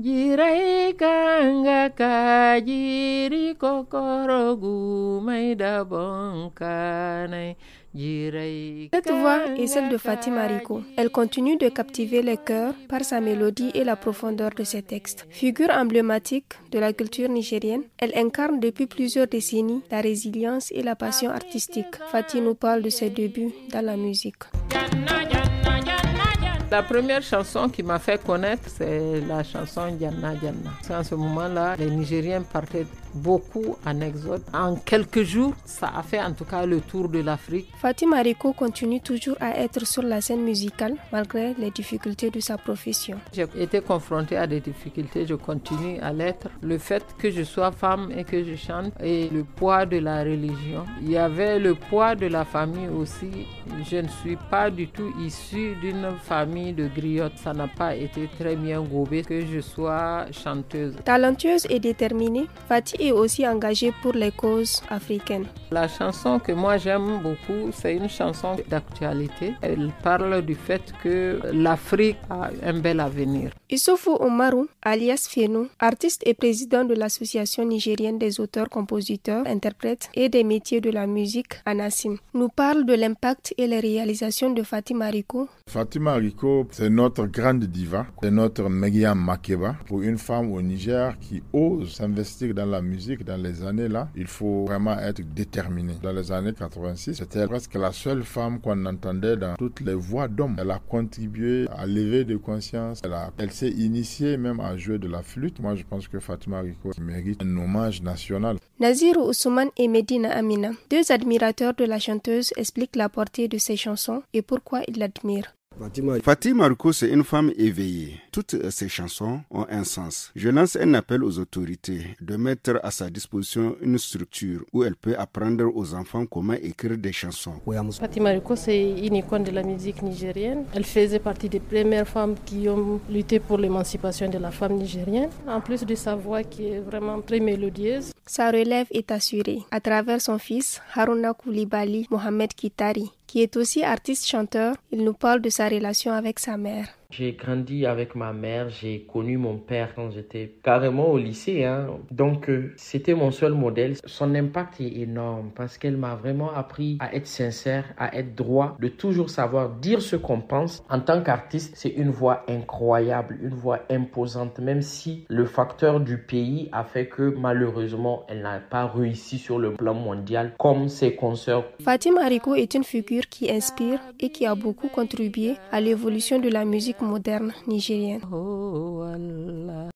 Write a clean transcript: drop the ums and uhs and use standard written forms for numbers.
Jirai kanga ka jiri kokorogu maida bonkanai. Cette voix est celle de Fatima Rico. Elle continue de captiver les cœurs par sa mélodie et la profondeur de ses textes. Figure emblématique de la culture nigérienne, elle incarne depuis plusieurs décennies la résilience et la passion artistique. Fati nous parle de ses débuts dans la musique. La première chanson qui m'a fait connaître, c'est la chanson Diana Diana. En ce moment-là, les Nigériens partaient beaucoup en exode. En quelques jours, ça a fait en tout cas le tour de l'Afrique. Fatima Rico continue toujours à être sur la scène musicale malgré les difficultés de sa profession. J'ai été confrontée à des difficultés, je continue à l'être. Le fait que je sois femme et que je chante et le poids de la religion. Il y avait le poids de la famille aussi. Je ne suis pas du tout issue d'une famille de griottes. Ça n'a pas été très bien gobé que je sois chanteuse. Talentueuse et déterminée, Fati est aussi engagée pour les causes africaines. La chanson que moi j'aime beaucoup, c'est une chanson d'actualité. Elle parle du fait que l'Afrique a un bel avenir. Issoufou Oumarou, alias Feno, artiste et président de l'Association nigérienne des auteurs, compositeurs, interprètes et des métiers de la musique, ANASIM, nous parle de l'impact et les réalisations de Fatima Rico. Fatima Rico, c'est notre grande diva, c'est notre Megia Makeba. Pour une femme au Niger qui ose s'investir dans la musique dans les années là, il faut vraiment être déterminé. Dans les années 86, c'était presque la seule femme qu'on entendait dans toutes les voix d'hommes. Elle a contribué à l'éveil de conscience. Elle s'est initiée même à jouer de la flûte. Moi, je pense que Fatima Rico mérite un hommage national. Naziru Ousmane et Medina Amina, deux admirateurs de la chanteuse, expliquent la portée de ses chansons et pourquoi ils l'admirent. Fatima Rico, c'est une femme éveillée. Toutes ses chansons ont un sens. Je lance un appel aux autorités de mettre à sa disposition une structure où elle peut apprendre aux enfants comment écrire des chansons. Fatima Rico, c'est une icône de la musique nigérienne. Elle faisait partie des premières femmes qui ont lutté pour l'émancipation de la femme nigérienne. En plus de sa voix qui est vraiment très mélodieuse. Sa relève est assurée à travers son fils Haruna Koulibaly Mohamed Kitari, qui est aussi artiste-chanteur. Il nous parle de sa relation avec sa mère. J'ai grandi avec ma mère, j'ai connu mon père quand j'étais carrément au lycée. Donc, c'était mon seul modèle. Son impact est énorme parce qu'elle m'a vraiment appris à être sincère, à être droit, de toujours savoir dire ce qu'on pense. En tant qu'artiste, c'est une voix incroyable, une voix imposante, même si le facteur du pays a fait que malheureusement, elle n'a pas réussi sur le plan mondial comme ses consoeurs. Fatima Rico est une figure qui inspire et qui a beaucoup contribué à l'évolution de la musique moderne nigérienne. Oh Allah.